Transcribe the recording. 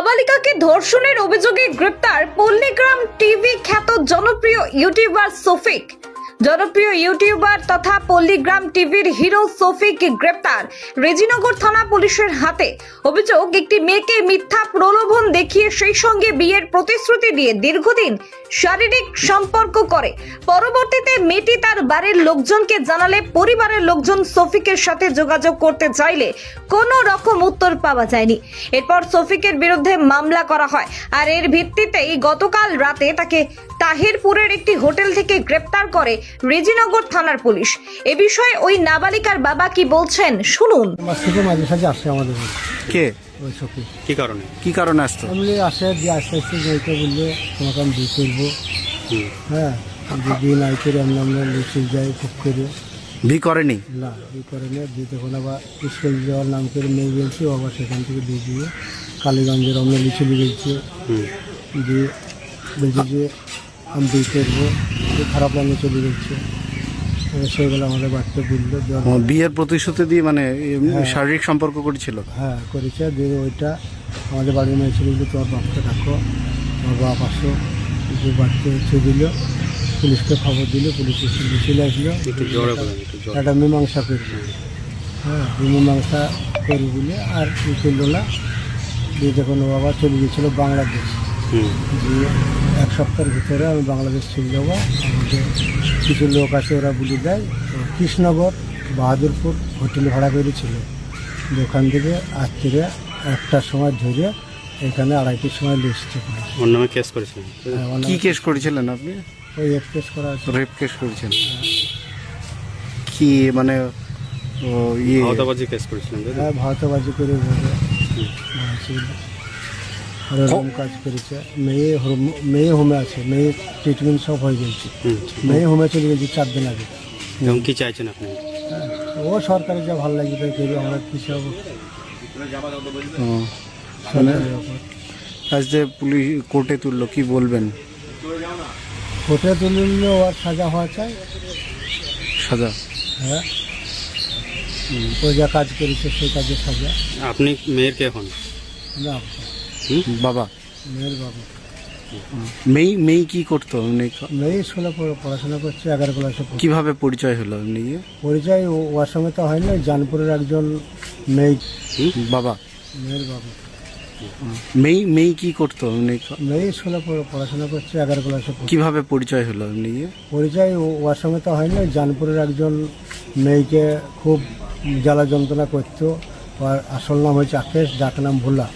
নাবালিকাকে ধর্ষণের অভিযোগে গ্রেপ্তার পল্লীগ্রাম টিভি খ্যাত জনপ্রিয় ইউটিউবার সফিক। জনপ্রিয় ইউটিউবার তথা পল্লীগ্রাম টিভির হিরো সফিক গ্রেপ্তার রেজিনগর থানা পুলিশের হাতে। অভিযোগ, একটি মেয়েকে মিথ্যা প্রলোভন দেখিয়ে সেই সঙ্গে বিয়ের প্রতিশ্রুতি দিয়ে দীর্ঘদিন শারীরিক সম্পর্ক করে। পরবর্তীতে মেয়েটি তার বাড়ির লোকজনকে জানালে পরিবারের লোকজন সফিকের সাথে যোগাযোগ করতে চাইলে কোনো রকম উত্তর পাওয়া যায়নি। এরপর সফিকের বিরুদ্ধে মামলা করা হয়, আর এর ভিত্তিতেই গতকাল রাতে তাকে তাহিরপুরের একটি হোটেল থেকে গ্রেপ্তার করে রেজিনগর থানার পুলিশ। এ বিষয়ে ওই নাবালিকার বাবা কি বলছেন শুনুন। মাঝে সাঝে আসে আমাদের কে ওই সফিক। কি কারণে আসতো? এমনি আসে যে আস্তে আস্তে যেতে বললে তোমাকে আমি বিয়ে করবো। হ্যাঁ, বিয়ে নাই করে আমরা লিখে যাই খুব করে। বি করেনি? না, বিয়ে করে না। বিয়ে তখন আবার স্কুল যাওয়ার নাম করে মেয়ে গেছি, আবার সেখান থেকে বিয়ে দিয়ে কালীগঞ্জের আমরা লিখে গেছি। দিয়ে বলছি যে আমি বিয়ে করবো, খারাপ লাগে চলে গেছে। সেগুলো আমাদের বাড়িতে বললো বিয়ের প্রতিশ্রুতি দিয়ে, মানে শারীরিক সম্পর্ক করেছিল। হ্যাঁ, করেছে। দিয়ে ওইটা আমাদের বাড়ির মেয়ে ছিল যে তোমার বাপকে ডাকো, তোমার বাপ আসো। যে বাড়িতে হচ্ছে দিল, পুলিশকে খবর দিল, পুলিশ চলে আসলো। একটা মীমাংসা করবে। হ্যাঁ, মীমাংসা করে দিলে আর চললো না। দিয়ে যখন বাবা চলে গিয়েছিলো বাংলাদেশ, দিয়ে এক সপ্তাহের ভিতরে আমি বাংলাদেশ চলে যাবো। আমাদের কিছু লোক আছে, ওরা বলে দেয় কৃষ্ণনগর বাহাদুরপুর হোটেল ভাড়া করেছিল। ওখান থেকে রাত্রে 1টার সময় ধরে এখানে 2:30টার সময় লিখছে। ওর নামে কেস করেছিলেন? কি কেস করেছিলেন আপনি? ওই রেপ কেস করা আছে। রেপ কেস করেছেন? কি মানে ভাওতাবাজি কেস করেছিলেন? হ্যাঁ, ভাওতাবাজি করে কাজ করেছে। মেয়ে হোমে আছে, মেয়ে ট্রিটমেন্ট সব হয়ে গেছে। মেয়ে হোমে চলে গেছে 4 দিন আগে। কি চাইছেন আপনি? ও সরকারি যা ভালো লাগবে তাই করবে, আমরা কিছু হবো। আজ যে পুলিশ কোর্টে তুললো, কি বলবেন? কোর্টে তুললে ওর সাজা হওয়া চাই। সাজা? হ্যাঁ, ও যা কাজ করেছে সেই কাজের সাজা। আপনি মেয়ের কে এখন? না, বাবা। মেয়ের বাবা। মেয়ে কি করতো? মেয়ে স্কুলে পড়াশোনা করছে, 11 ক্লাসে। কিভাবে পরিচয় হলো এমনি? পরিচয় ওর সঙ্গে তো হয় না, জানপুরের একজন মেয়ে। বাবা? মেয়ের বাবা। মেয়ে কি করতো? মেয়ে স্কুলে পড়াশোনা করছে, 11 ক্লাসে। কিভাবে পরিচয় হলো এমনি? পরিচয় ওর সঙ্গে তো হয় না, জানপুরের একজন মেয়েকে খুব জ্বালা যন্ত্রণা করতো। ওর আসল নাম হচ্ছে আকেশ, ডাক নাম ভোলা।